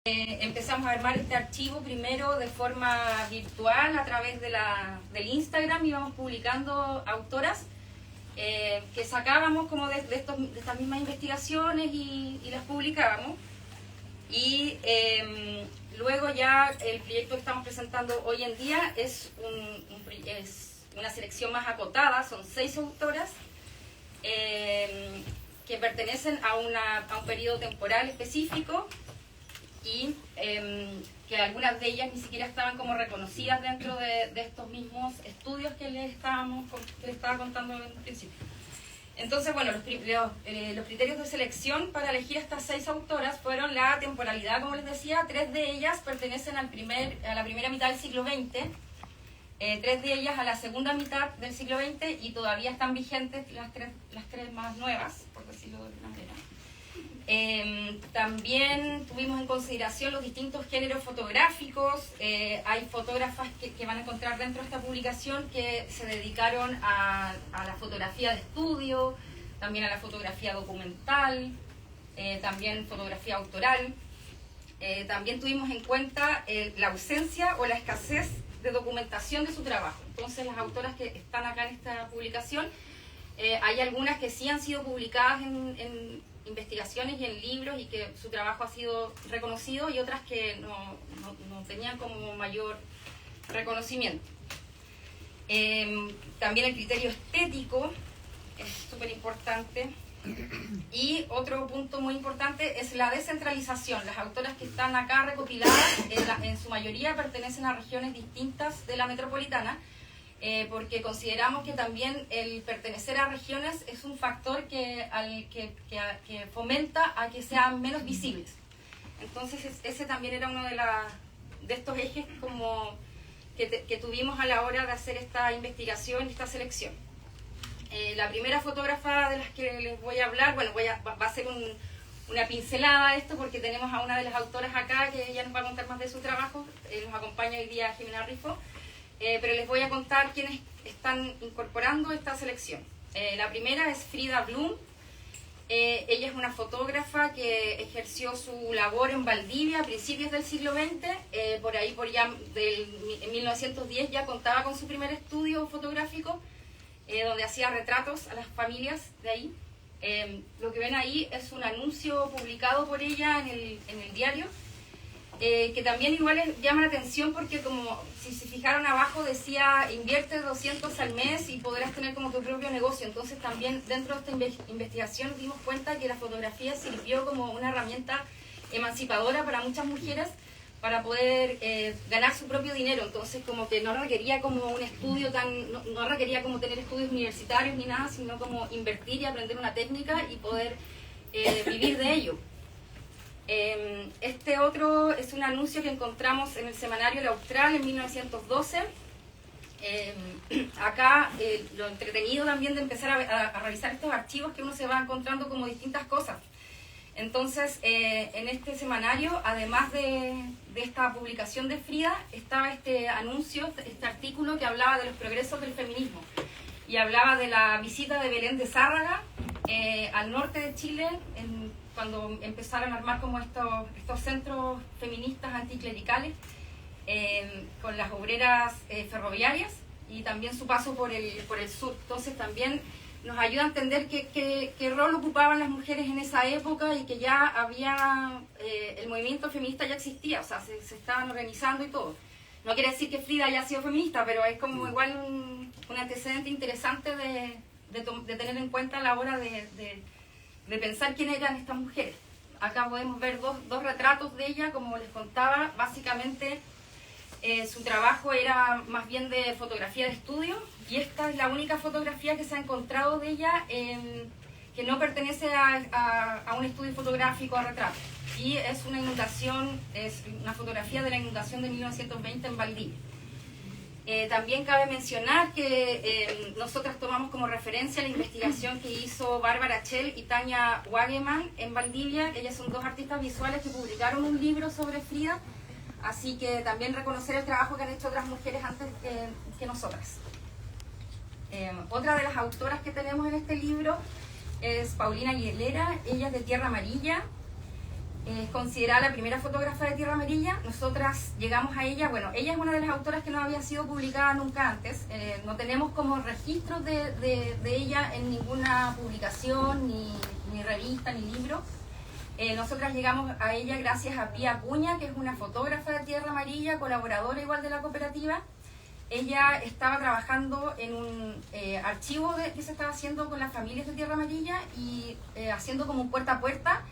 Empezamos a armar este archivo primero de forma virtual a través del Instagram, íbamos publicando autoras que sacábamos como de estas mismas investigaciones y las publicábamos. Y luego ya el proyecto que estamos presentando hoy en día es una selección más acotada, son 6 autoras que pertenecen a un periodo temporal específico y que algunas de ellas ni siquiera estaban como reconocidas dentro de estos mismos estudios que les estaba contando en un principio. Entonces, bueno, los criterios de selección para elegir a estas 6 autoras fueron la temporalidad, como les decía. 3 de ellas pertenecen a la primera mitad del siglo XX, 3 de ellas a la segunda mitad del siglo XX y todavía están vigentes las tres más nuevas, por decirlo de alguna manera. También tuvimos en consideración los distintos géneros fotográficos. Hay fotógrafas que van a encontrar dentro de esta publicación que se dedicaron a la fotografía de estudio, también a la fotografía documental, también fotografía autoral. También tuvimos en cuenta la ausencia o la escasez de documentación de su trabajo. Entonces, las autoras que están acá en esta publicación, hay algunas que sí han sido publicadas en investigaciones y en libros y que su trabajo ha sido reconocido, y otras que no tenían como mayor reconocimiento. También el criterio estético es súper importante. Y otro punto muy importante es la descentralización. Las autoras que están acá recopiladas en su mayoría pertenecen a regiones distintas de la metropolitana, porque consideramos que también el pertenecer a regiones es un factor que fomenta a que sean menos visibles. Entonces ese también era uno de estos ejes como que tuvimos a la hora de hacer esta investigación y esta selección. La primera fotógrafa de las que les voy a hablar, bueno, va a ser una pincelada de esto porque tenemos a una de las autoras acá que ella nos va a contar más de su trabajo. Nos acompaña hoy día Jimena Rifo. Pero les voy a contar quiénes están incorporando esta selección. La primera es Frida Blum. Ella es una fotógrafa que ejerció su labor en Valdivia a principios del siglo XX. En 1910 ya contaba con su primer estudio fotográfico, donde hacía retratos a las familias de ahí. Lo que ven ahí es un anuncio publicado por ella en el diario, que también igual les llama la atención porque, como si se fijaron abajo, decía invierte 200 al mes y podrás tener como tu propio negocio. Entonces también dentro de esta investigación nos dimos cuenta que la fotografía sirvió como una herramienta emancipadora para muchas mujeres para poder ganar su propio dinero. Entonces como que no requería como un estudio no requería como tener estudios universitarios ni nada, sino como invertir y aprender una técnica y poder vivir de ello. Este otro es un anuncio que encontramos en el semanario El Austral en 1912. Acá lo entretenido también de empezar a revisar estos archivos, que uno se va encontrando como distintas cosas. Entonces, en este semanario, además de esta publicación de Frida, estaba este anuncio, este artículo que hablaba de los progresos del feminismo y hablaba de la visita de Belén de Zárraga al norte de Chile cuando empezaron a armar como estos centros feministas anticlericales con las obreras ferroviarias, y también su paso por el sur. Entonces también nos ayuda a entender qué rol ocupaban las mujeres en esa época, y que ya había, el movimiento feminista ya existía, o sea, se estaban organizando y todo. No quiere decir que Frida haya sido feminista, pero es como igual un antecedente interesante de tener en cuenta a la hora de pensar quiénes eran estas mujeres. Acá podemos ver dos retratos de ella, como les contaba. Básicamente su trabajo era más bien de fotografía de estudio, y esta es la única fotografía que se ha encontrado de ella que no pertenece a un estudio fotográfico, a retrato. Y es una fotografía de la inundación de 1920 en Valdivia. También cabe mencionar que nosotras tomamos como referencia la investigación que hizo Bárbara Chell y Tania Wageman en Valdivia. Ellas son 2 artistas visuales que publicaron un libro sobre Frida, así que también reconocer el trabajo que han hecho otras mujeres antes que nosotras. Otra de las autoras que tenemos en este libro es Paulina Aguilera. Ella es de Tierra Amarilla. es considerada la primera fotógrafa de Tierra Amarilla. Nosotras llegamos a ella, bueno, ella es una de las autoras que no había sido publicada nunca antes. No tenemos como registros de ella en ninguna publicación, ni revista, ni libro. Nosotras llegamos a ella gracias a Pía Acuña, que es una fotógrafa de Tierra Amarilla, colaboradora igual de la cooperativa. Ella estaba trabajando en un archivo que se estaba haciendo con las familias de Tierra Amarilla y haciendo como un puerta a puerta.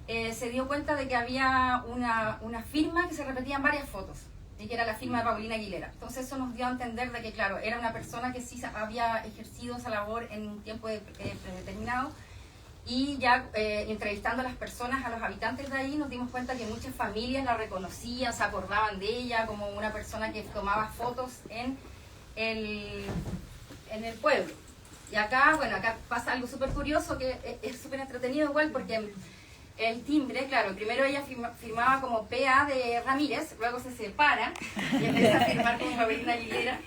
Se dio cuenta de que había una firma que se repetían varias fotos y que era la firma de Paulina Aguilera. Entonces eso nos dio a entender de que, claro, era una persona que sí había ejercido esa labor en un tiempo predeterminado. Y ya entrevistando a las personas, a los habitantes de ahí, nos dimos cuenta que muchas familias la reconocían, se acordaban de ella como una persona que tomaba fotos en el pueblo. Y acá, bueno, acá pasa algo súper curioso, que es súper entretenido igual, porque el timbre, claro, primero ella firmaba como P.A. de Ramírez, luego se separa y empieza a firmar como Paulina Aguilera.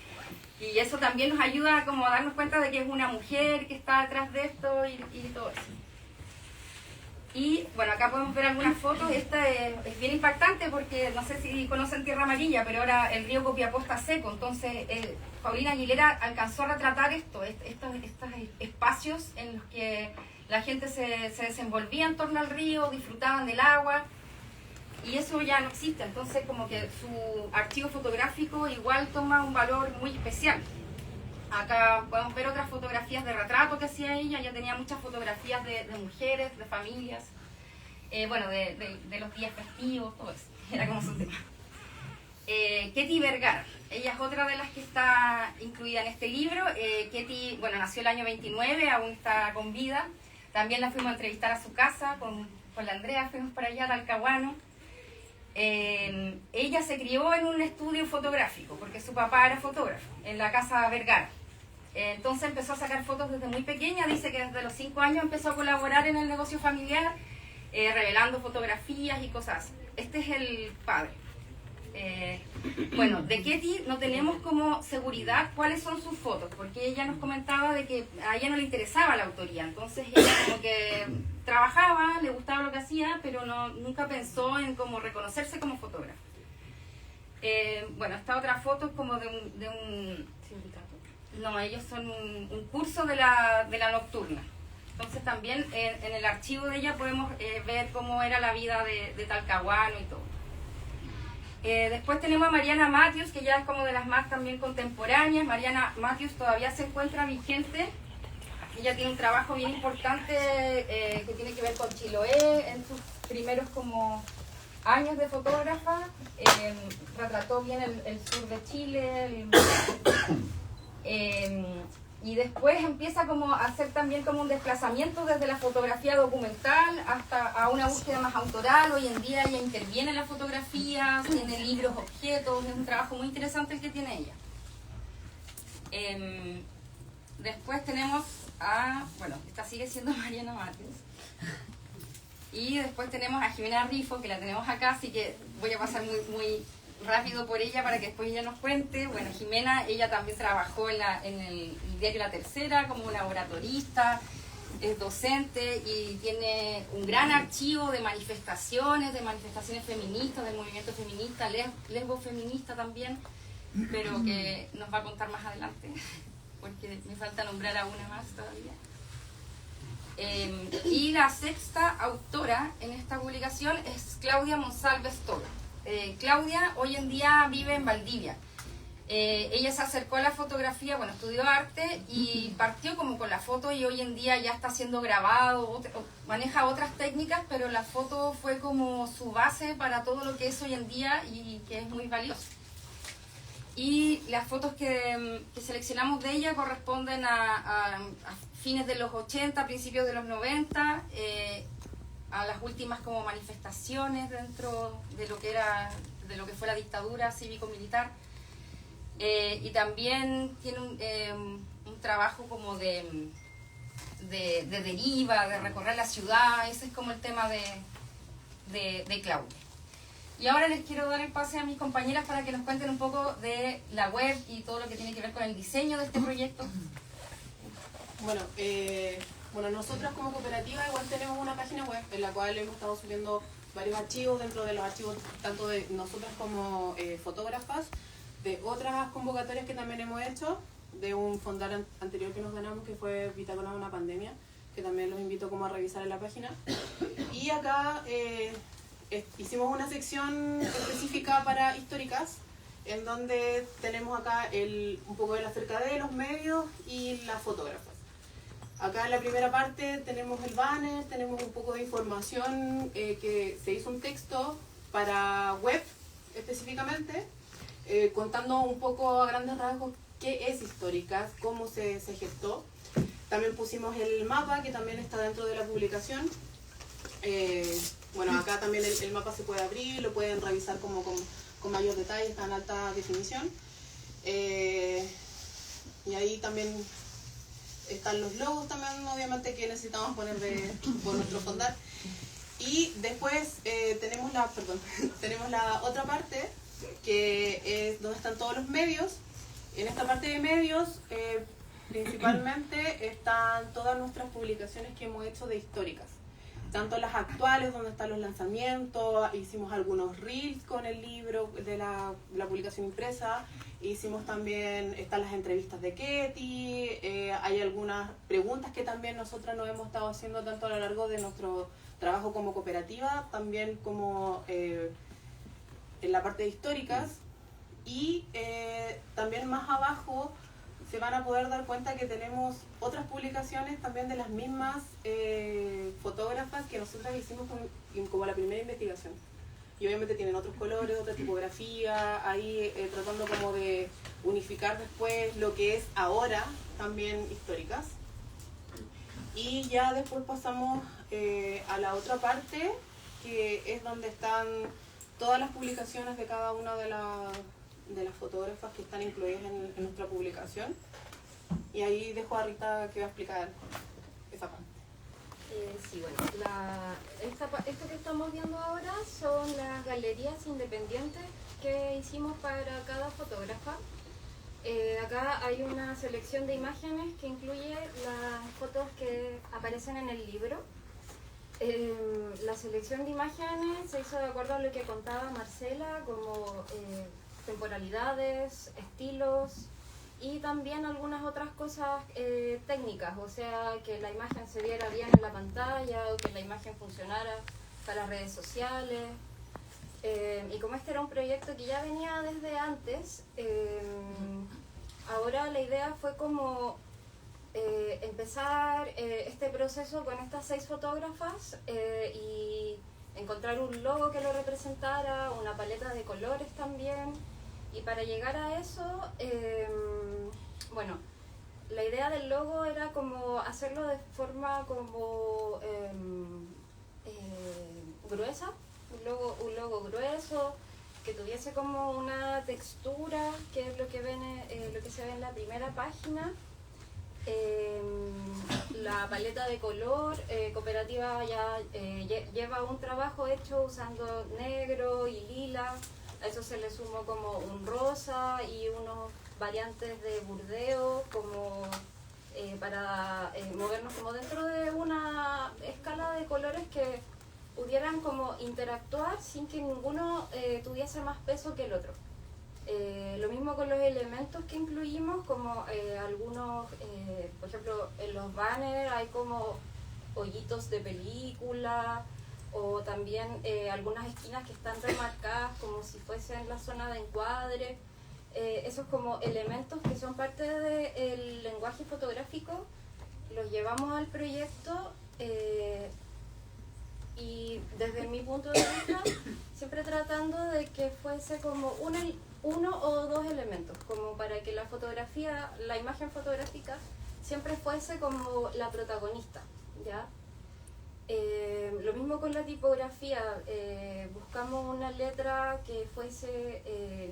Y eso también nos ayuda como a darnos cuenta de que es una mujer que está detrás de esto y todo eso. Y bueno, acá podemos ver algunas fotos. Esta es bien impactante porque no sé si conocen Tierra Amarilla, pero ahora el río Copiapó está seco. Entonces Paulina Aguilera alcanzó a retratar estos espacios en los que la gente se desenvolvía en torno al río, disfrutaban del agua. Y eso ya no existe, entonces como que su archivo fotográfico igual toma un valor muy especial. Acá podemos ver otras fotografías de retrato que hacía ella. Ya tenía muchas fotografías de mujeres, de familias, bueno, de los días festivos, todo eso, era como su tema. Ketty Vergara, ella es otra de las que está incluida en este libro. Ketty, bueno, nació el año 29, aún está con vida. También la fuimos a entrevistar a su casa, con la Andrea, fuimos para allá a Talcahuano. Ella se crió en un estudio fotográfico porque su papá era fotógrafo en la casa Vergara. Entonces empezó a sacar fotos desde muy pequeña. Dice que desde los 5 años empezó a colaborar en el negocio familiar, revelando fotografías y cosas así. Este es el padre. Bueno, de Ketty no tenemos como seguridad cuáles son sus fotos, porque ella nos comentaba de que a ella no le interesaba la autoría. Entonces ella como que trabajaba, le gustaba lo que hacía, pero nunca pensó en como reconocerse como fotógrafa. Bueno, esta otra foto es como de un no, ellos son un curso de la nocturna. Entonces también en el archivo de ella podemos ver cómo era la vida de Talcahuano y todo. Después tenemos a Mariana Matthews, que ya es como de las más también contemporáneas. Mariana Matthews todavía se encuentra vigente. Ella tiene un trabajo bien importante que tiene que ver con Chiloé en sus primeros como años de fotógrafa. Retrató bien el sur de Chile. Y después empieza como a hacer también como un desplazamiento desde la fotografía documental hasta a una búsqueda más autoral. Hoy en día ella interviene en la fotografía, tiene libros, objetos, es un trabajo muy interesante el que tiene ella. Después tenemos bueno, esta sigue siendo Mariana Matthews. Y después tenemos a Jimena Rifo, que la tenemos acá, así que voy a pasar muy rápido por ella para que después ella nos cuente. Bueno, Jimena, ella también trabajó en el diario La Tercera como laboratorista, es docente y tiene un gran archivo de manifestaciones feministas, del movimiento feminista, lesbo feminista también, pero que nos va a contar más adelante, porque me falta nombrar a una más todavía. Y la sexta autora en esta publicación es Claudia Monsalves Tola. Claudia hoy en día vive en Valdivia. Ella se acercó a la fotografía, bueno, estudió arte y partió como con la foto y hoy en día ya está siendo grabado, maneja otras técnicas, pero la foto fue como su base para todo lo que es hoy en día y que es muy valioso. Y las fotos que seleccionamos de ella corresponden a fines de los 80, principios de los 90, a las últimas como manifestaciones dentro de lo que fue la dictadura cívico-militar. Y también tiene un trabajo como de deriva, de recorrer la ciudad. Ese es como el tema de Claudia. Y ahora les quiero dar el pase a mis compañeras para que nos cuenten un poco de la web y todo lo que tiene que ver con el diseño de este proyecto. Bueno, nosotros como cooperativa igual tenemos una página web en la cual hemos estado subiendo varios archivos dentro de los archivos tanto de nosotras como fotógrafas, de otras convocatorias que también hemos hecho, de un fondar anterior que nos ganamos que fue Bitácora de una pandemia, que también los invito como a revisar en la página. Y acá hicimos una sección específica para históricas, en donde tenemos acá un poco de acerca de los medios y las fotógrafas. Acá en la primera parte tenemos el banner, tenemos un poco de información, que se hizo un texto para web específicamente, contando un poco a grandes rasgos qué es Históricas, cómo se gestó. También pusimos el mapa, que también está dentro de la publicación. Bueno, acá también el mapa se puede abrir, lo pueden revisar como con mayor detalle, está en alta definición. Y ahí también están los logos también, obviamente, que necesitamos poner por nuestro fondar. Y después tenemos la otra parte, que es donde están todos los medios. En esta parte de medios, principalmente están todas nuestras publicaciones que hemos hecho de históricas. Tanto las actuales, donde están los lanzamientos, hicimos algunos reels con el libro de la publicación impresa, hicimos también, están las entrevistas de Ketty, hay algunas preguntas que también nosotras nos hemos estado haciendo tanto a lo largo de nuestro trabajo como cooperativa, también como en la parte de históricas, y también más abajo se van a poder dar cuenta que tenemos otras publicaciones también de las mismas fotógrafas que nosotras hicimos como la primera investigación. Y obviamente tienen otros colores, otra tipografía, ahí tratando como de unificar después lo que es ahora también históricas. Y ya después pasamos a la otra parte, que es donde están todas las publicaciones de cada una de las fotógrafas que están incluidas en nuestra publicación. Y ahí dejo a Rita que va a explicar esa parte. Sí, bueno, esto que estamos viendo ahora son las galerías independientes que hicimos para cada fotógrafa. Acá hay una selección de imágenes que incluye las fotos que aparecen en el libro. La selección de imágenes se hizo de acuerdo a lo que contaba Marcela, como temporalidades, estilos y también algunas otras cosas técnicas, o sea, que la imagen se viera bien en la pantalla o que la imagen funcionara para las redes sociales. Y como este era un proyecto que ya venía desde antes, ahora la idea fue como empezar este proceso con estas 6 fotógrafas y encontrar un logo que lo representara, una paleta de colores también. Y para llegar a eso, bueno, la idea del logo era como hacerlo de forma como gruesa, un logo grueso, que tuviese como una textura, que es lo que se ve en la primera página. La paleta de color, Cooperativa ya lleva un trabajo hecho usando negro y lila. A eso se le sumó como un rosa y unos variantes de burdeo como para movernos como dentro de una escala de colores que pudieran como interactuar sin que ninguno tuviese más peso que el otro. Lo mismo con los elementos que incluimos, como algunos, por ejemplo, en los banners hay como hoyitos de película, o también algunas esquinas que están remarcadas como si fuesen la zona de encuadre. Esos como elementos que son parte del lenguaje fotográfico los llevamos al proyecto y desde mi punto de vista siempre tratando de que fuese como uno o dos elementos, como para que la imagen fotográfica siempre fuese como la protagonista, ¿ya? Lo mismo con la tipografía, buscamos una letra que fuese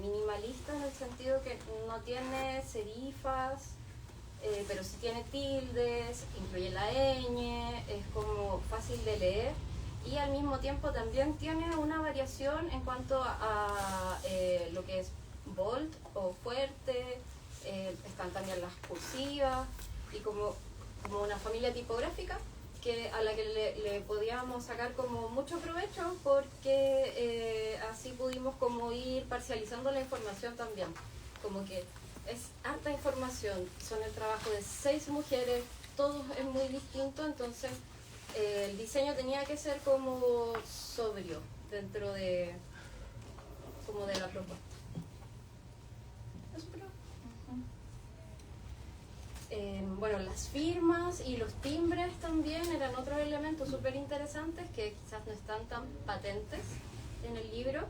minimalista en el sentido que no tiene serifas, pero sí tiene tildes, incluye la ñ, es como fácil de leer y al mismo tiempo también tiene una variación en cuanto a lo que es bold o fuerte, están también las cursivas y como una familia tipográfica a la que le podíamos sacar como mucho provecho, porque así pudimos como ir parcializando la información también. Como que es harta información, son el trabajo de 6 mujeres, todo es muy distinto, entonces el diseño tenía que ser como sobrio dentro de como de la propuesta. Bueno, las firmas y los timbres también eran otros elementos súper interesantes que quizás no están tan patentes en el libro,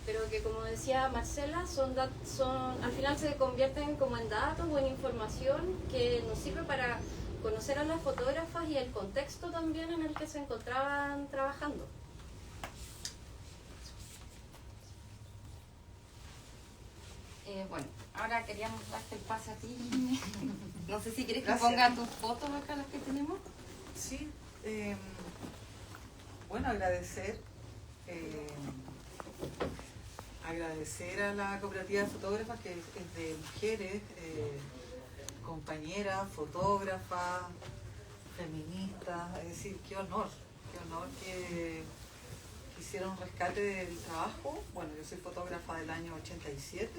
pero que, como decía Marcela, son al final se convierten como en datos o en información que nos sirve para conocer a las fotógrafas y el contexto también en el que se encontraban trabajando. Bueno, ahora queríamos darte el pase a ti. No sé si quieres que Gracias. ponga tus fotos acá, las que tenemos. Sí, bueno, agradecer a la cooperativa de fotógrafas, que es de mujeres, compañeras, fotógrafas, feministas, es decir, qué honor que hicieron un rescate del trabajo. Bueno, yo soy fotógrafa del año 87.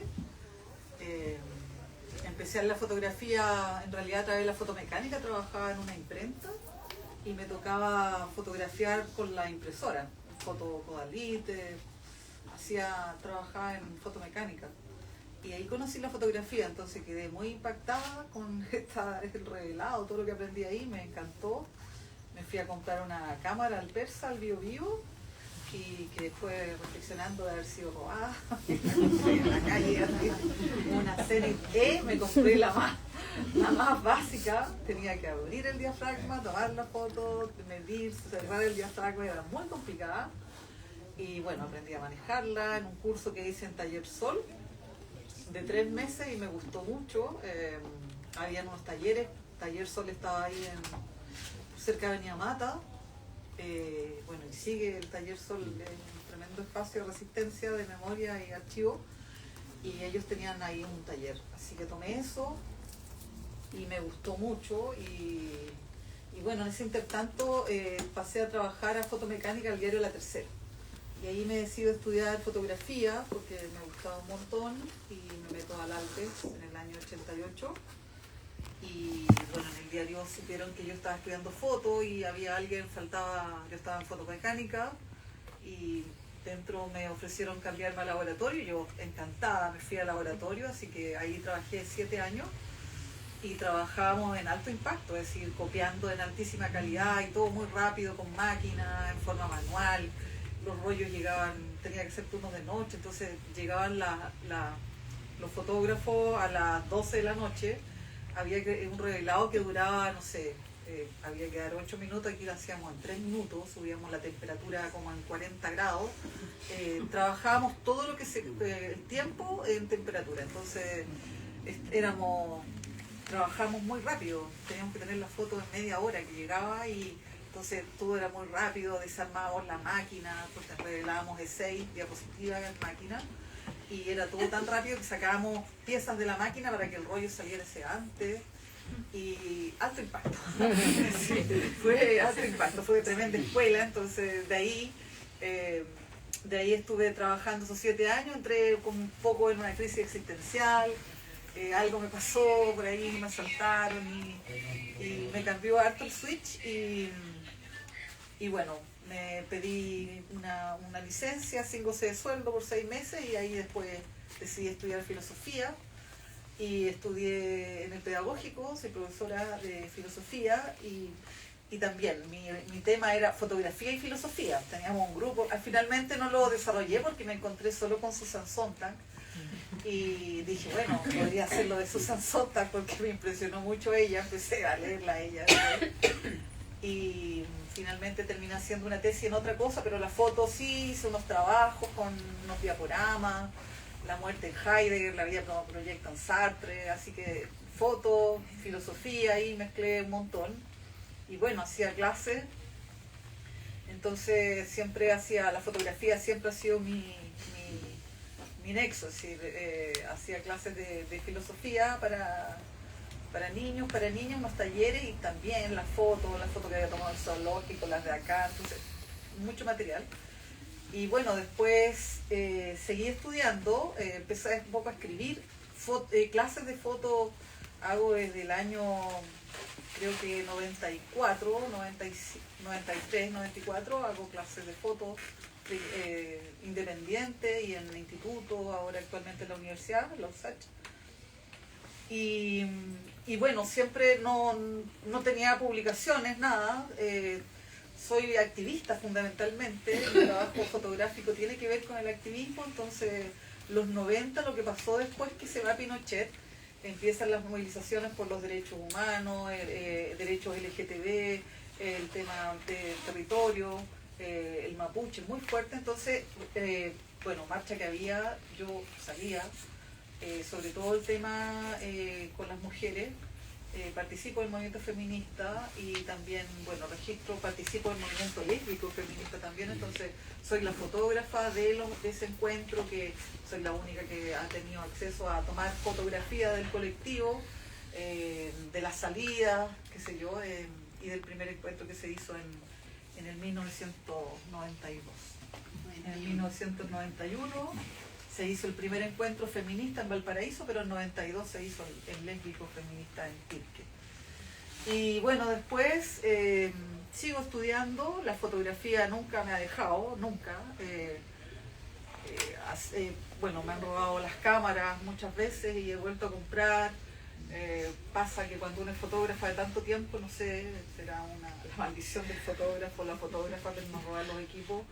Empecé en la fotografía, en realidad a través de la fotomecánica, trabajaba en una imprenta y me tocaba fotografiar con la impresora, foto Codalite, trabajaba en fotomecánica. Y ahí conocí la fotografía, entonces quedé muy impactada con el revelado, todo lo que aprendí ahí, me encantó. Me fui a comprar una cámara al Persa, al Bio Bio, y que después, reflexionando de haber sido robada en la calle, una serie me compré la más básica. Tenía que abrir el diafragma, tomar la foto, medir, cerrar el diafragma, era muy complicada. Y bueno, aprendí a manejarla en un curso que hice en Taller Sol de 3 meses y me gustó mucho. Habían unos talleres, Taller Sol estaba ahí cerca de Avenida Mata. Bueno, y sigue el Taller Sol, un tremendo espacio de resistencia, de memoria y archivo, y ellos tenían ahí un taller, así que tomé eso y me gustó mucho. Y bueno, en ese intertanto pasé a trabajar a fotomecánica al diario La Tercera, y ahí me decido estudiar fotografía porque me gustaba un montón y me meto al Alpes en el año 88. Y bueno, en el diario supieron que yo estaba estudiando foto y había alguien, yo estaba en fotomecánica y dentro me ofrecieron cambiarme al laboratorio. Yo encantada me fui al laboratorio, así que ahí trabajé 7 años y trabajábamos en alto impacto, es decir, copiando en altísima calidad y todo muy rápido, con máquina, en forma manual. Los rollos llegaban, tenía que ser turnos de noche, entonces llegaban los fotógrafos a las 12 de la noche. Había un revelado que duraba, no sé, había que dar 8 minutos, aquí lo hacíamos en 3 minutos, subíamos la temperatura como en 40 grados, trabajábamos todo lo que el tiempo en temperatura, entonces trabajamos muy rápido, teníamos que tener la foto en media hora que llegaba, y entonces todo era muy rápido, desarmábamos la máquina, porque revelábamos de 6 diapositivas en máquina. Y era todo tan rápido que sacábamos piezas de la máquina para que el rollo saliera antes. Y alto impacto. Sí, fue alto impacto, fue de tremenda escuela. Entonces de ahí estuve trabajando esos 7 años, entré como un poco en una crisis existencial. Algo me pasó por ahí, me asaltaron y me cambió harto el switch. Y bueno, me pedí una licencia sin goce de sueldo por 6 meses y ahí después decidí estudiar filosofía y estudié en el pedagógico, soy profesora de filosofía y también mi tema era fotografía y filosofía. Teníamos un grupo, finalmente no lo desarrollé porque me encontré solo con Susan Sontag y dije, bueno, podría hacerlo de Susan Sontag porque me impresionó mucho ella, empecé a leerla a ella. Y finalmente terminé haciendo una tesis en otra cosa, pero la foto sí, hice unos trabajos con unos diaporamas, la muerte en Heidegger, la vida como proyecto en Sartre, así que foto, filosofía, ahí mezclé un montón. Y bueno, hacía clases, entonces siempre la fotografía siempre ha sido mi nexo, es decir, hacía clases de filosofía para niños, unos talleres y también las fotos que había tomado el zoológico, las de acá, entonces mucho material. Y bueno, después seguí estudiando, empecé un poco a escribir, clases de foto hago desde el año, creo que 94, 93, 94, hago clases de foto independiente y en el instituto, ahora actualmente en la universidad, en la USACH. Y bueno, siempre no tenía publicaciones, nada. Soy activista fundamentalmente, mi trabajo fotográfico tiene que ver con el activismo, entonces los 90, lo que pasó después que se va Pinochet, empiezan las movilizaciones por los derechos humanos, derechos LGTB, el tema de territorio, el mapuche, muy fuerte, entonces, bueno, marcha que había, yo salía, sobre todo el tema con las mujeres, participo del movimiento feminista y también, bueno, participo del movimiento lésbico feminista también, entonces soy la fotógrafa de ese encuentro, que soy la única que ha tenido acceso a tomar fotografía del colectivo, de las salidas, qué sé yo, y del primer encuentro que se hizo en el 1992. En el 1991 se hizo el primer encuentro feminista en Valparaíso, pero en 92 se hizo el lésbico feminista en Pirque. Y bueno, después sigo estudiando, la fotografía nunca me ha dejado, nunca. Bueno, me han robado las cámaras muchas veces y he vuelto a comprar. Pasa que cuando uno es fotógrafa de tanto tiempo, no sé, será la maldición del fotógrafo, la fotógrafa que nos roban los equipos.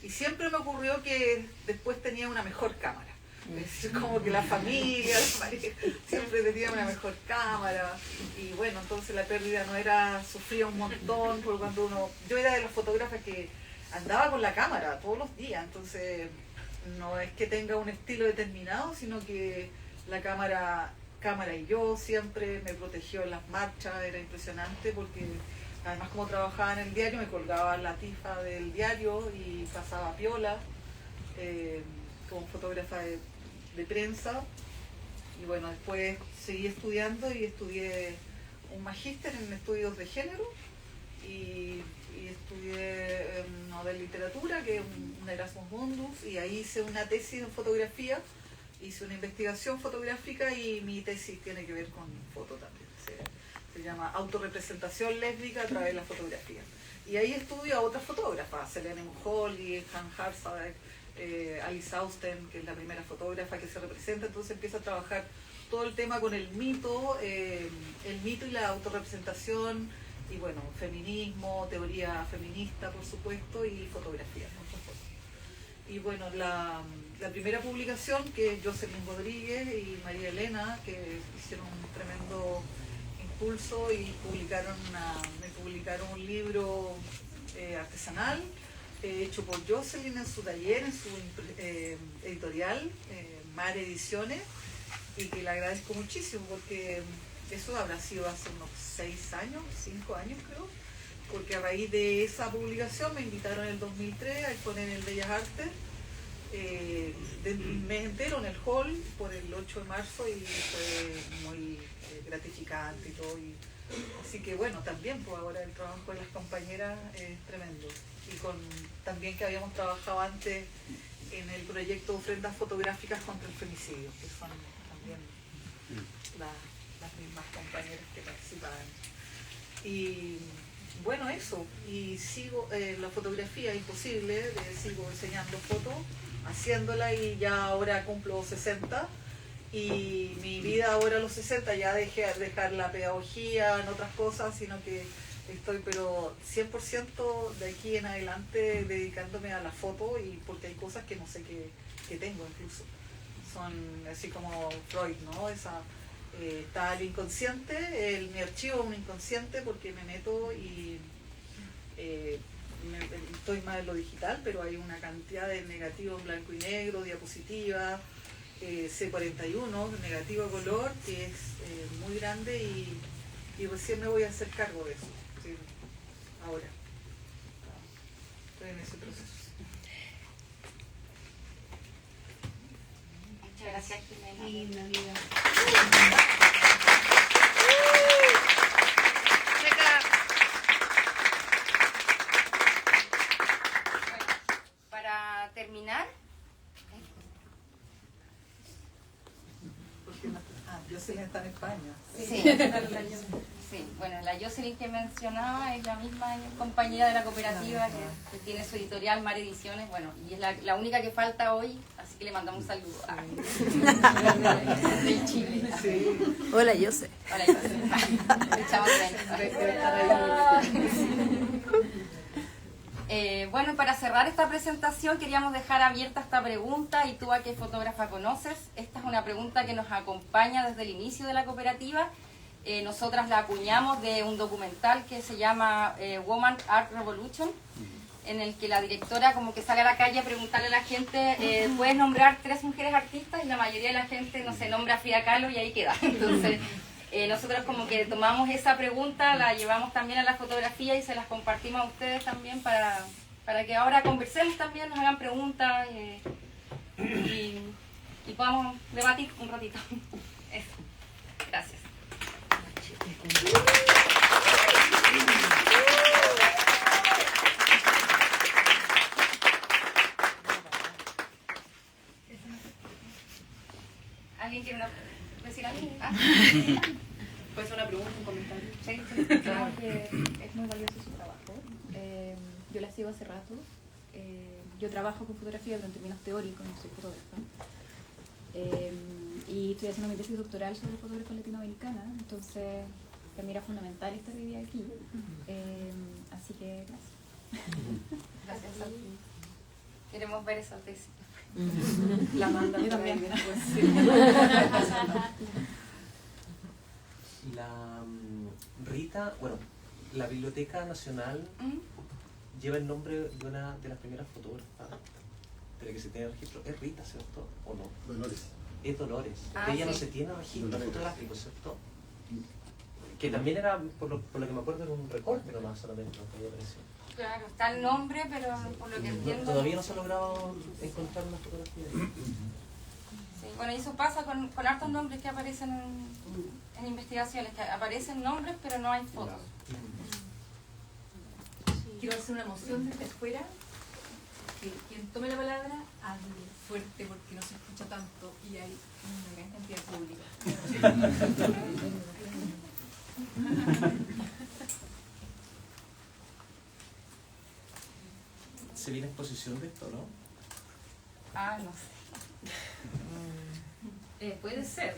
Y siempre me ocurrió que después tenía una mejor cámara. Es como que la familia, la pareja, siempre tenía una mejor cámara. Y bueno, entonces la pérdida no era, sufría un montón, porque cuando yo era de las fotógrafas que andaba con la cámara todos los días, entonces no es que tenga un estilo determinado, sino que la cámara y yo siempre me protegió en las marchas, era impresionante porque además como trabajaba en el diario me colgaba la tifa del diario y pasaba piola como fotógrafa de prensa. Y bueno, después seguí estudiando y estudié un magíster en estudios de género y estudié uno de literatura, que es un Erasmus Mundus, y ahí hice una tesis en fotografía. Hice una investigación fotográfica y mi tesis tiene que ver con foto también. Se llama Autorrepresentación lésbica a través de la fotografía. Y ahí estudio a otras fotógrafas, Selene Mulholly, Han Hartzack, Alice Austen, que es la primera fotógrafa que se representa. Entonces empiezo a trabajar todo el tema con el mito y la autorrepresentación, y bueno, feminismo, teoría feminista, por supuesto, y fotografía. Y bueno, la primera publicación, que es Jocelyn Rodríguez y María Elena, que hicieron un tremendo impulso y me publicaron un libro artesanal hecho por Jocelyn en su taller, en su editorial, Mar Ediciones, y que le agradezco muchísimo porque eso habrá sido hace unos 5 años creo, porque a raíz de esa publicación me invitaron en el 2003 a exponer en Bellas Artes un mes entero en el hall por el 8 de marzo y fue muy gratificante y todo. Así que bueno, también pues ahora el trabajo de las compañeras es tremendo. Y también que habíamos trabajado antes en el proyecto Ofrendas Fotográficas contra el Femicidio, que son también las mismas compañeras que participaban. Y bueno, eso, y sigo la fotografía imposible, sigo enseñando fotos, haciéndola, y ya ahora cumplo 60, y mi vida ahora a los 60 ya dejé dejar la pedagogía en otras cosas, sino que estoy pero 100% de aquí en adelante dedicándome a la foto, y porque hay cosas que no sé que tengo incluso. Son así como Freud, ¿no? Está el inconsciente, mi archivo es un inconsciente porque me meto y estoy más en lo digital, pero hay una cantidad de negativos en blanco y negro, diapositivas, C41, negativo a color, que es muy grande, y recién me voy a hacer cargo de eso, ¿sí? Ahora estoy en ese proceso. Muchas gracias, Jimena. Linda vida. Jocelyn está en España. Sí. Sí, bueno, la Jocelyn que mencionaba es la misma compañía de la cooperativa que tiene su editorial Mar Ediciones, bueno, y es la única que falta hoy, así que le mandamos un saludo. Del Chile. Sí. Hola, Jose. Hola, Jocelyn. Le echamos bueno, para cerrar esta presentación queríamos dejar abierta esta pregunta: ¿y tú a qué fotógrafa conoces? Esta es una pregunta que nos acompaña desde el inicio de la cooperativa. Nosotras la acuñamos de un documental que se llama Woman Art Revolution, en el que la directora como que sale a la calle a preguntarle a la gente, ¿puedes nombrar 3 mujeres artistas? Y la mayoría de la gente, no sé, nombra a Frida Kahlo y ahí queda. Entonces, nosotros como que tomamos esa pregunta, la llevamos también a la fotografía y se las compartimos a ustedes también para que ahora conversemos también, nos hagan preguntas y podamos debatir un ratito. Eso. Gracias. ¿Alguien quiere decir algo? Puede ser una pregunta, un comentario. Sí. Creo que es muy valioso su trabajo. Yo la sigo hace rato. Yo trabajo con fotografía, pero en términos teóricos, no soy fotógrafa. Y estoy haciendo mi tesis doctoral sobre fotografía latinoamericana, entonces para mí era fundamental estar hoy día aquí. Así que gracias. Gracias a ti. Queremos ver esa tesis. La manda Yo también. después. La Rita, bueno, la Biblioteca Nacional lleva el nombre de una de las primeras fotógrafas de la que se tiene registro. Es Rita, ¿cierto? ¿O no? Dolores. Es Dolores. Ah, De ella no sí. se tiene registro Dolores. fotográfico, ¿cierto? Que también era, por lo que me acuerdo, era un recorte nomás solamente, no había aparecido. Claro, está el nombre, pero por lo que entiendo... Todavía no se ha logrado encontrar una fotografía. Sí, bueno, y eso pasa con hartos nombres que aparecen en investigaciones, que aparecen nombres pero no hay fotos. Quiero hacer una moción desde fuera. Que quien tome la palabra hable fuerte porque no se escucha tanto y hay una gran cantidad pública. Se viene exposición de esto, ¿no? Ah, no sé. Puede ser.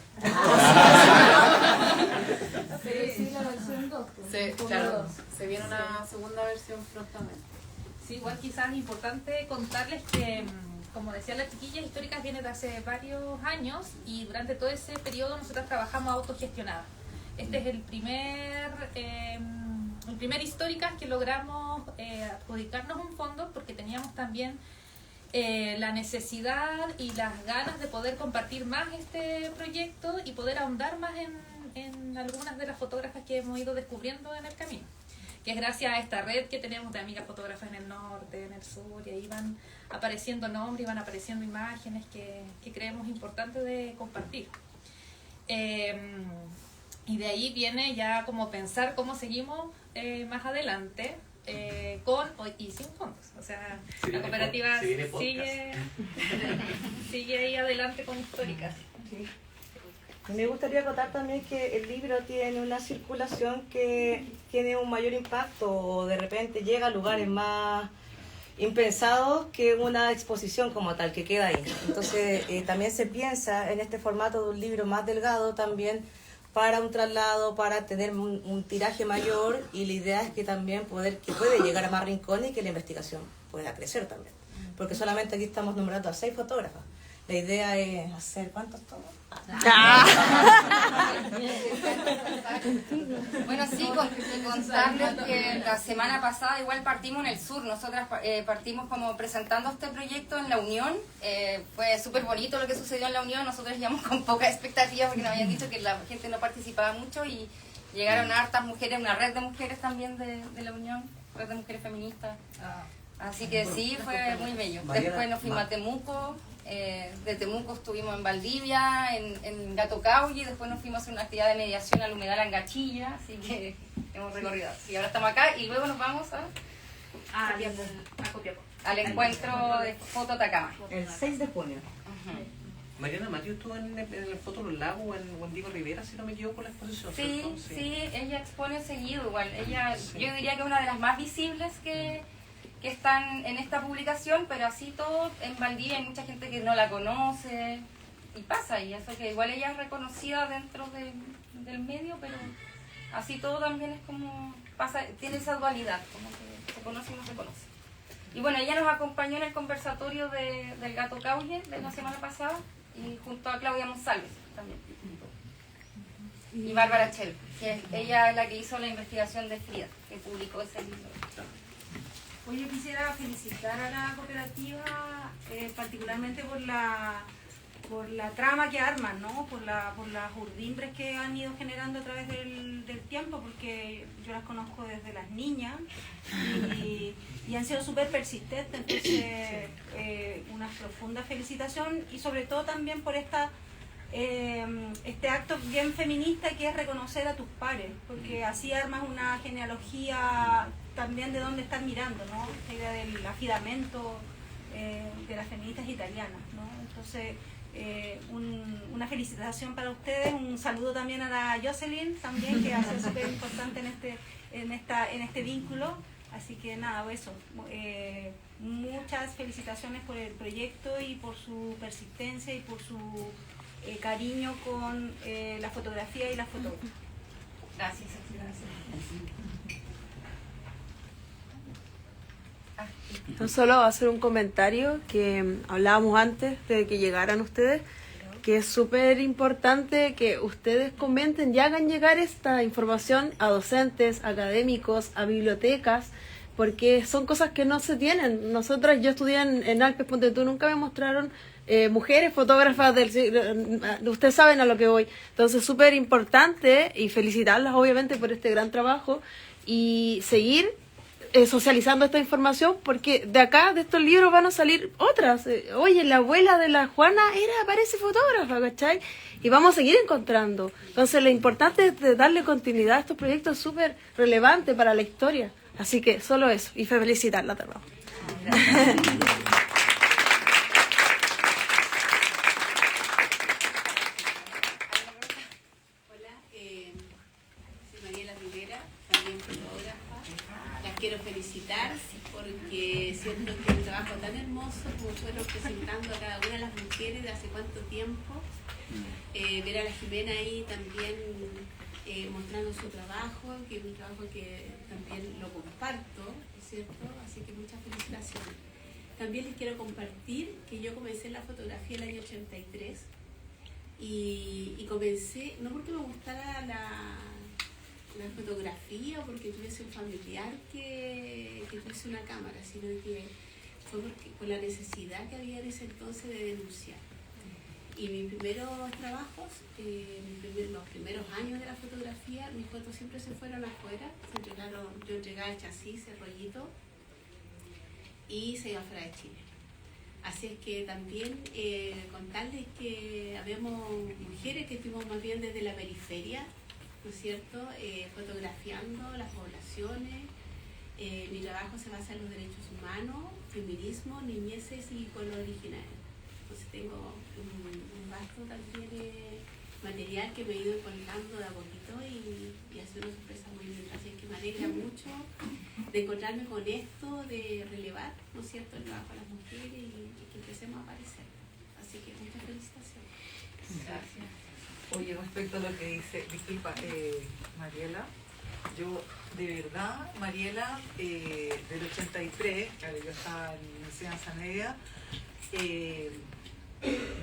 Pero sí, la versión 2. Claro, se viene una segunda versión prontamente. Sí, igual quizás es importante contarles que, como decían las chiquillas, Históricas viene de hace varios años y durante todo ese periodo nosotros trabajamos autogestionadas. Este es el primer Históricas que logramos adjudicarnos un fondo porque teníamos también la necesidad y las ganas de poder compartir más este proyecto y poder ahondar más en algunas de las fotógrafas que hemos ido descubriendo en el camino, que es gracias a esta red que tenemos de amigas fotógrafas en el norte, en el sur, y ahí van apareciendo nombres, van apareciendo imágenes que creemos importante de compartir. Y de ahí viene ya como pensar cómo seguimos más adelante, con y sin fondos. O sea, la cooperativa sigue ahí adelante con Históricas. Sí. Me gustaría acotar también que el libro tiene una circulación que tiene un mayor impacto, o de repente llega a lugares más impensados que una exposición como tal que queda ahí. Entonces también se piensa en este formato de un libro más delgado también para un traslado, para tener un tiraje mayor, y la idea es que también puede llegar a más rincones y que la investigación pueda crecer también. Porque solamente aquí estamos nombrando a 6 fotógrafas. La idea es hacer, ¿cuántos tomos? Bueno, sí, contarles que la semana pasada igual partimos en el sur. Nosotras partimos como presentando este proyecto en La Unión. Fue súper bonito lo que sucedió en La Unión. Nosotros íbamos con poca expectativa porque nos habían dicho que la gente no participaba mucho, y llegaron hartas mujeres, una red de mujeres también de La Unión, red de mujeres feministas. Así que sí, fue muy bello. Después nos fuimos a Temuco. De Temuco estuvimos en Valdivia, en Gatocauyi, y después nos fuimos a hacer una actividad de mediación al humedal en Gachilla, así que hemos recorrido. Y ahora estamos acá y luego nos vamos A Copiapó. al encuentro de Foto Atacama. El 6 de junio. Mariana Matthews estuvo en el Foto Los Lagos o en Diego Rivera, si no me equivoco, la exposición, Sí, ¿cierto? sí, ella expone seguido igual. Ella, Sí. yo diría que es una de las más visibles que están en esta publicación, pero así todo en Valdivia hay mucha gente que no la conoce y pasa, y eso que igual ella es reconocida dentro del medio, pero así todo también es como pasa, tiene esa dualidad, como que se conoce y no se conoce. Y bueno, ella nos acompañó en el conversatorio del Gato Cauye de la semana pasada y junto a Claudia Monsalves también. Y Bárbara Chel, que ella es la que hizo la investigación de Frida, que publicó ese libro. Oye, quisiera felicitar a la cooperativa, particularmente por la trama que arman, ¿no? Por las urdimbres que han ido generando a través del tiempo, porque yo las conozco desde las niñas y han sido súper persistentes, entonces una profunda felicitación y sobre todo también por este acto bien feminista que es reconocer a tus pares, porque así armas una genealogía también de dónde estás mirando, ¿no? Esta idea del afidamento de las feministas italianas, ¿no? Entonces, una felicitación para ustedes, un saludo también a la Jocelyn, también, que ha sido súper importante en este vínculo. Así que nada, eso. Muchas felicitaciones por el proyecto y por su persistencia y por su cariño con la fotografía y la fotógrafa. Gracias. No solo hacer un comentario que hablábamos antes de que llegaran ustedes, que es súper importante que ustedes comenten y hagan llegar esta información a docentes, académicos, a bibliotecas, porque son cosas que no se tienen. Nosotras, yo estudié en Alpes, ponte tú, nunca me mostraron mujeres fotógrafas del siglo, ustedes saben a lo que voy. Entonces, súper importante y felicitarlas obviamente por este gran trabajo y seguir socializando esta información, porque de acá, de estos libros, van a salir otras. Oye, la abuela de la Juana parece fotógrafa, ¿cachai? Y vamos a seguir encontrando. Entonces, lo importante es de darle continuidad a estos proyectos súper relevantes para la historia. Así que solo eso, y felicitarla también. Quiero felicitar porque siento que un trabajo tan hermoso como fueron presentando a cada una de las mujeres de hace cuánto tiempo, ver a la Jimena ahí también mostrando su trabajo, que es un trabajo que también lo comparto, ¿es cierto? Así que muchas felicitaciones. También les quiero compartir que yo comencé la fotografía el año 83 y comencé, no porque me gustara la fotografía o porque tuviese un familiar que tuviese una cámara, sino que fue por la necesidad que había en ese entonces de denunciar. Y mis primeros trabajos, los primeros años de la fotografía, mis fotos siempre se fueron afuera, yo entregaba el chasis, el rollito, y se iba fuera de Chile. Así es que también contarles que habíamos mujeres que estuvimos más bien desde la periferia, ¿no es cierto?, fotografiando las poblaciones. Mi trabajo se basa en los derechos humanos, feminismo, niñeces y pueblo originario. Entonces tengo un vasto también material que me he ido encontrando de a poquito y ha sido una sorpresa muy linda. Así que me alegra mucho de encontrarme con esto, de relevar, ¿no es cierto?, el trabajo de las mujeres y que empecemos a aparecer. Así que muchas felicitaciones. Gracias. Oye, respecto a lo que dice, disculpa, Mariela, yo de verdad, Mariela, del 83, claro, yo estaba en enseñanza media,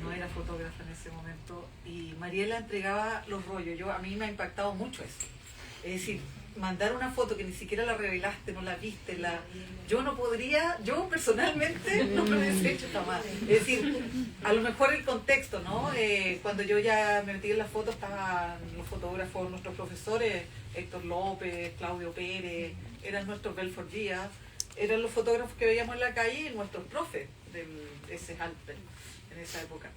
no era fotógrafa en ese momento, y Mariela entregaba los rollos. A mí me ha impactado mucho eso. Es decir, mandar una foto que ni siquiera la revelaste, no la viste, yo no podría, yo personalmente no me hubiese hecho jamás. Es decir, a lo mejor el contexto, ¿no? Cuando yo ya me metí en la foto estaban los fotógrafos, nuestros profesores, Héctor López, Claudio Pérez, eran nuestros Belfort Díaz, eran los fotógrafos que veíamos en la calle y nuestros profes de ese Alpes en esa época.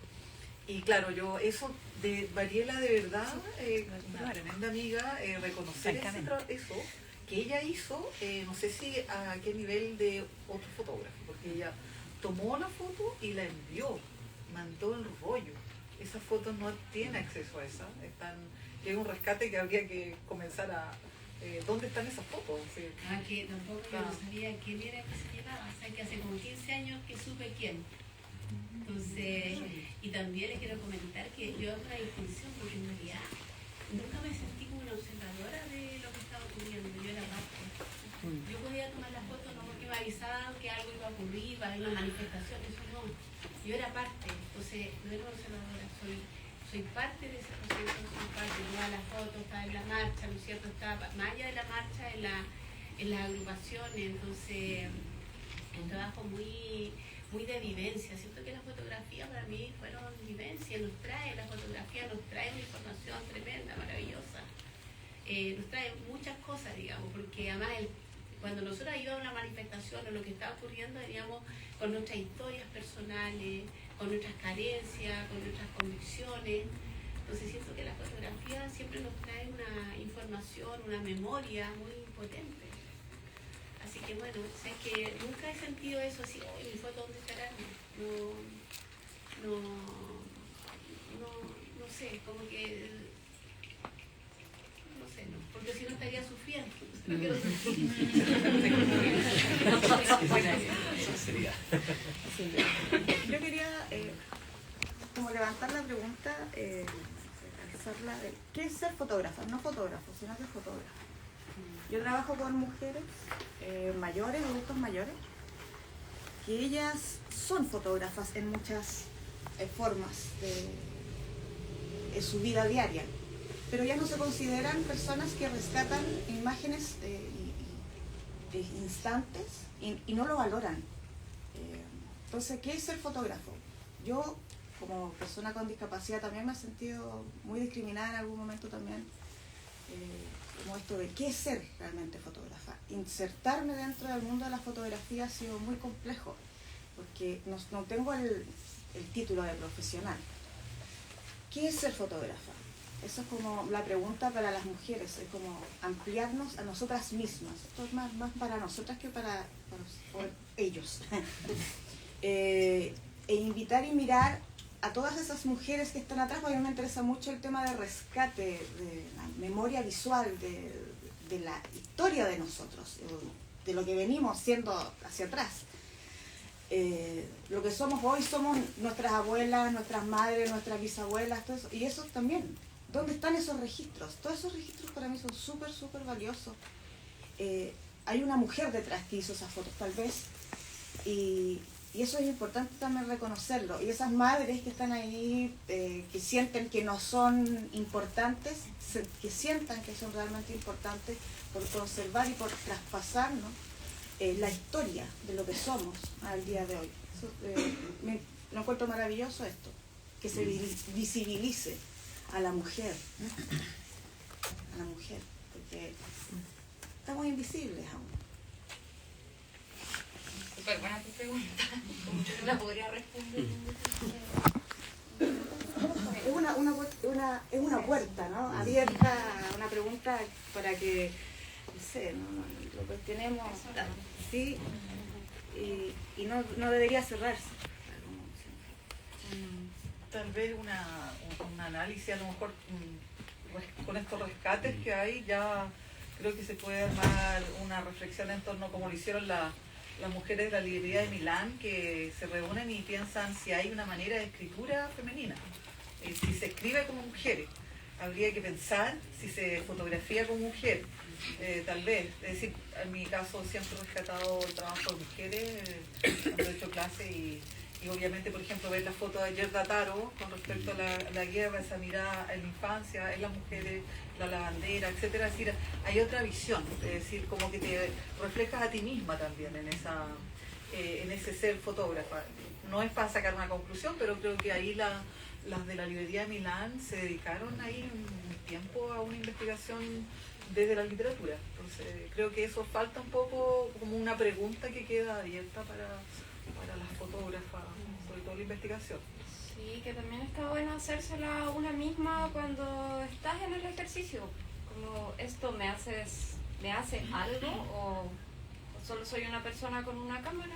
Y claro, yo eso de Mariela, de verdad, una tremenda amiga, reconocer eso que ella hizo, no sé si a qué nivel de otro fotógrafo, porque ella tomó la foto y la envió, mandó el rollo. esas fotos no tienen acceso a esas. Es un rescate que habría que comenzar a... ¿Dónde están esas fotos? Sí. Que tampoco yo no sabía quién era que se llevaba. O sea, que hace como 15 años que supe quién. Entonces, y también les quiero comentar que yo hago una distinción porque en realidad nunca me sentí como una observadora de lo que estaba ocurriendo. Yo era parte. Yo podía tomar las fotos no porque me avisaban que algo iba a ocurrir, iba a haber una manifestación, eso no. Yo era parte, entonces no era observadora, soy parte de ese proceso, soy parte de todas las fotos, estaba en la marcha, ¿no es cierto? Estaba más allá de la marcha en las agrupaciones, entonces un trabajo muy de vivencia. Siento que la fotografía para mí fueron vivencia, la fotografía nos trae una información tremenda, maravillosa. Nos trae muchas cosas, digamos, porque además cuando nosotros íbamos a una manifestación o lo que estaba ocurriendo, veníamos con nuestras historias personales, con nuestras carencias, con nuestras convicciones. Entonces siento que la fotografía siempre nos trae una información, una memoria muy potente. Así que bueno, sé que nunca he sentido eso así, oh, mi foto dónde estará. No sé, como que no sé, no, porque si no estaría sufriendo. No quiero sufrir. Yo quería como levantar la pregunta, alzarla de ¿qué es ser fotógrafa? No fotógrafo, sino que fotógrafa. Yo trabajo con mujeres mayores, adultos mayores, que ellas son fotógrafas en muchas formas de su vida diaria, pero ya no se consideran personas que rescatan imágenes de instantes y no lo valoran. Entonces, ¿qué es ser fotógrafo? Yo, como persona con discapacidad, también me he sentido muy discriminada en algún momento también, como esto de qué es ser realmente fotógrafa. Insertarme dentro del mundo de la fotografía ha sido muy complejo, porque no tengo el título de profesional. ¿Qué es ser fotógrafa? Eso es como la pregunta para las mujeres, es como ampliarnos a nosotras mismas. Esto es más para nosotras que para ellos. E invitar y mirar a todas esas mujeres que están atrás, porque a mí me interesa mucho el tema de rescate, de la memoria visual, de la historia de nosotros, de lo que venimos siendo hacia atrás. Lo que somos hoy somos nuestras abuelas, nuestras madres, nuestras bisabuelas, todo eso, y eso también. ¿Dónde están esos registros? Todos esos registros para mí son súper, súper valiosos. Hay una mujer detrás que hizo esas fotos, tal vez, y eso es importante también reconocerlo. Y esas madres que están ahí, que sienten que no son importantes, que sientan que son realmente importantes por conservar y por traspasarnos la historia de lo que somos al día de hoy. Lo encuentro maravilloso esto, que se visibilice a la mujer, porque estamos invisibles aún. Súper buena tu pregunta, como yo no la podría responder. Es una puerta, ¿no? Abierta, una pregunta para que, no sé, lo cuestionemos, sí, y no debería cerrarse. Tal vez un análisis, a lo mejor con estos rescates que hay, ya creo que se puede armar una reflexión en torno a cómo lo hicieron las mujeres de la librería de Milán, que se reúnen y piensan si hay una manera de escritura femenina, si se escribe como mujeres. Habría que pensar si se fotografía como mujer, tal vez. Es decir, en mi caso siempre he rescatado el trabajo de mujeres cuando he hecho clase y obviamente, por ejemplo, ver la foto de Yerda Taro con respecto a la guerra, esa mirada en la infancia, en las mujeres, la lavandera, etcétera. Es decir, hay otra visión, es decir, como que te reflejas a ti misma también en ese ser fotógrafa. No es para sacar una conclusión, pero creo que ahí las de la librería de Milán se dedicaron ahí un tiempo a una investigación desde la literatura. Entonces, creo que eso falta un poco como una pregunta que queda abierta para las fotógrafas, sobre todo la investigación. Sí, que también está bueno hacérsela una misma cuando estás en el ejercicio. Como, ¿esto me hace algo o solo soy una persona con una cámara?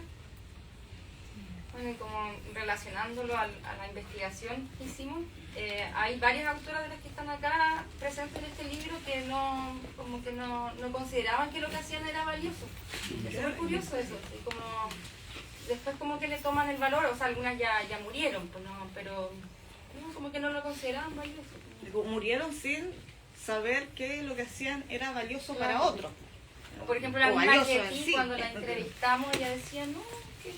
Bueno, y como relacionándolo a la investigación que hicimos, hay varias autoras de las que están acá presentes en este libro que no consideraban que lo que hacían era valioso. Es muy curioso eso, así como después como que le toman el valor, o sea, algunas ya murieron, pues no, pero no, como que no lo consideraban valioso. Murieron sin saber que lo que hacían era valioso para otros. O por ejemplo, la O misma valioso que en aquí, sí. cuando la entrevistamos, ella decía, no, que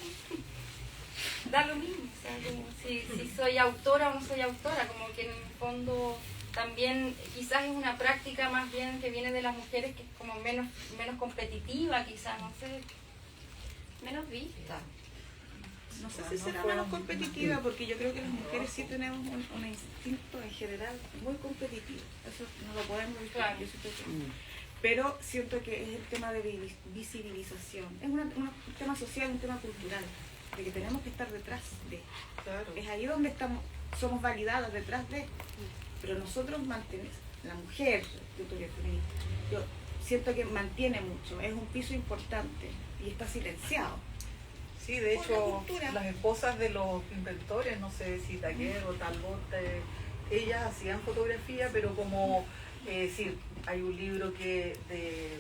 da lo mismo, o sea, como si soy autora o no soy autora, como que en el fondo también quizás es una práctica más bien que viene de las mujeres, que es como menos competitiva, quizás, no sé, menos vista. No sé si será menos competitiva, porque yo creo que las mujeres sí tenemos un instinto en general muy competitivo. Eso no lo podemos decir, Claro. yo siento que pero siento que es el tema de visibilización. Es un tema social, un tema cultural, de que tenemos que estar detrás de. Claro. Es ahí donde somos validadas, detrás de. Pero nosotros mantenemos, la mujer, yo siento que mantiene mucho, es un piso importante y está silenciado. Sí, de Por la hecho, cultura. las esposas de los inventores, no sé si Taller o Talbot, ellas hacían fotografía, pero como, decir, hay un libro de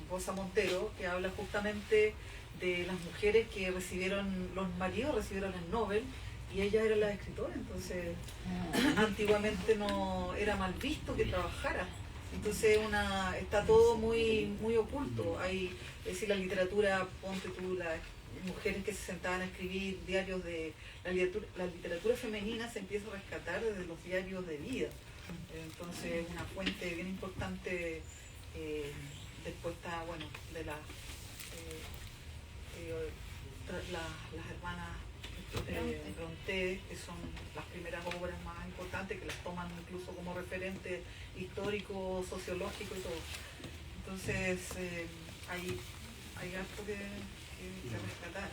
Rosa Montero que habla justamente de las mujeres que los maridos recibieron el Nobel y ella era la escritora, entonces antiguamente no era mal visto que trabajara. Entonces está todo muy oculto. Hay, es decir, la literatura, ponte tú, las mujeres que se sentaban a escribir diarios de la literatura femenina se empieza a rescatar desde los diarios de vida. Entonces una fuente bien importante. Después está, bueno, de las hermanas Brontë, que son las primeras obras más importantes, que las toman incluso como referente histórico, sociológico y todo. Entonces hay harto que rescatar.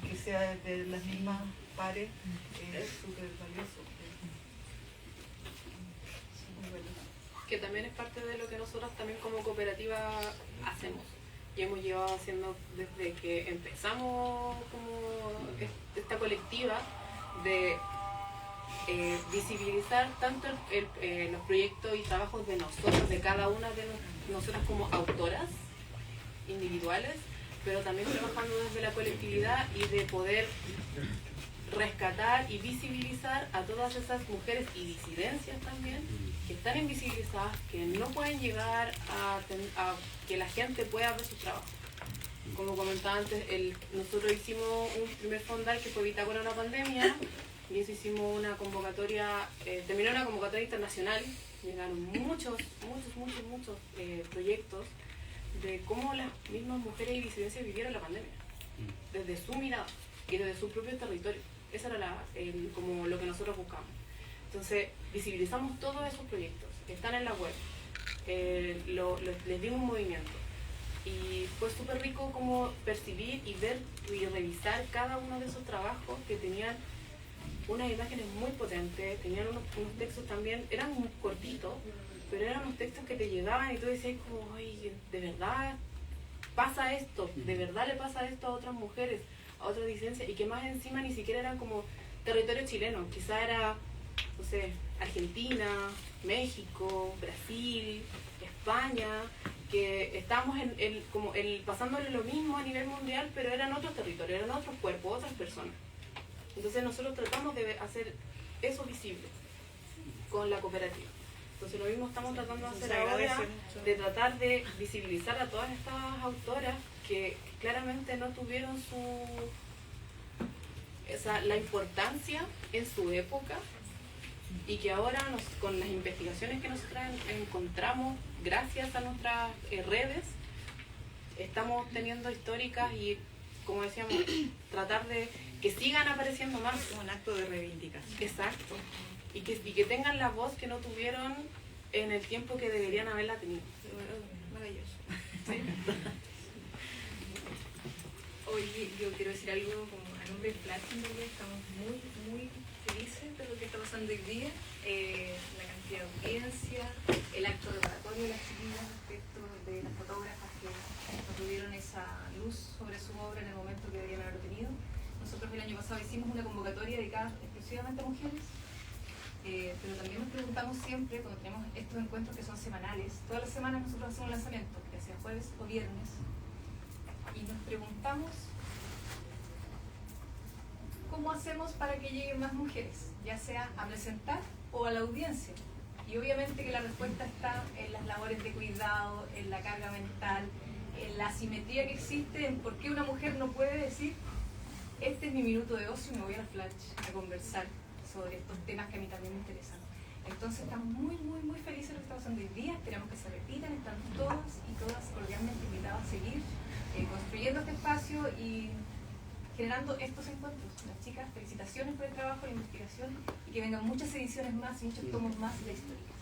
Que sea de las mismas pares es súper valioso. Muy valioso. Que también es parte de lo que nosotros también como cooperativa hacemos. Y hemos llevado haciendo desde que empezamos como esta colectiva de visibilizar tanto los proyectos y trabajos de nosotros, de cada una de nosotras como autoras individuales, pero también trabajando desde la colectividad y de poder rescatar y visibilizar a todas esas mujeres y disidencias también que están invisibilizadas, que no pueden llegar a que la gente pueda ver su trabajo. Como comentaba antes, nosotros hicimos un primer fondal que fue Bitácora en la pandemia, y eso hicimos una convocatoria, terminó una convocatoria internacional, llegaron muchos proyectos de cómo las mismas mujeres y disidencias vivieron la pandemia, desde su mirada y desde su propio territorio. Eso era como lo que nosotros buscamos. Entonces, visibilizamos todos esos proyectos, están en la web, les dimos un movimiento. Y fue súper rico como percibir y ver y revisar cada uno de esos trabajos que tenían unas imágenes muy potentes, tenían unos textos también, eran muy cortitos, pero eran unos textos que te llegaban y tú decías como, ay, de verdad pasa esto, de verdad le pasa esto a otras mujeres, a otras disidencias, y que más encima ni siquiera eran como territorio chileno, quizá era, no sé, Argentina, México, Brasil, España, que estábamos pasándole lo mismo a nivel mundial, pero eran otros territorios, eran otros cuerpos, otras personas. Entonces nosotros tratamos de hacer eso visible con la cooperativa. Entonces lo mismo estamos tratando de hacer ahora, de tratar de visibilizar a todas estas autoras que claramente no tuvieron la importancia en su época, y que ahora con las investigaciones que nosotros encontramos gracias a nuestras redes, estamos teniendo históricas y, como decíamos, tratar de que sigan apareciendo más. Es un acto de reivindicación. Exacto. Y que tengan la voz que no tuvieron en el tiempo que deberían haberla tenido. Maravilloso. ¿Sí? Oye, yo quiero decir algo como a nombre de Flash, en realidad estamos muy felices de lo que está pasando hoy día, la cantidad de audiencia, el acto reparatorio de las chiquillas respecto de las fotógrafas que no tuvieron esa luz sobre su obra en el momento que deberían haberlo tenido. Nosotros el año pasado hicimos una convocatoria dedicada exclusivamente a mujeres, pero también nos preguntamos siempre, cuando tenemos estos encuentros que son semanales, todas las semanas nosotros hacemos un lanzamiento, ya sea jueves o viernes, y nos preguntamos cómo hacemos para que lleguen más mujeres, ya sea a presentar o a la audiencia. Y obviamente que la respuesta está en las labores de cuidado, en la carga mental, en la asimetría que existe, en por qué una mujer no puede decir: este es mi minuto de ocio y me voy a la Flash a conversar sobre estos temas que a mí también me interesan. Entonces estamos muy, muy, muy felices de lo que está pasando hoy día, esperamos que se repitan, están todas y todas cordialmente invitadas a seguir construyendo este espacio y generando estos encuentros. Las chicas, felicitaciones por el trabajo, la investigación, y que vengan muchas ediciones más y muchos tomos más de históricas.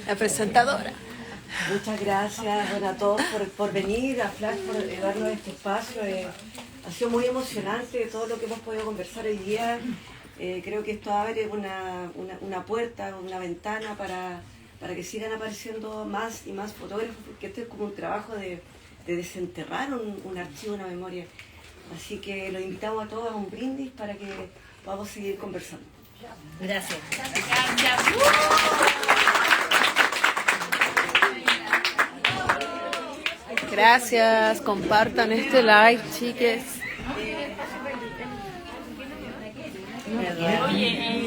La presentadora. Muchas gracias, bueno, a todos por venir, a Flash por darnos este espacio. Ha sido muy emocionante todo lo que hemos podido conversar hoy día. Creo que esto abre una puerta, una ventana para que sigan apareciendo más y más fotógrafos, porque esto es como un trabajo de desenterrar un archivo, una memoria. Así que los invitamos a todos a un brindis para que podamos seguir conversando. Gracias. Gracias, compartan este live, chiques. Oye,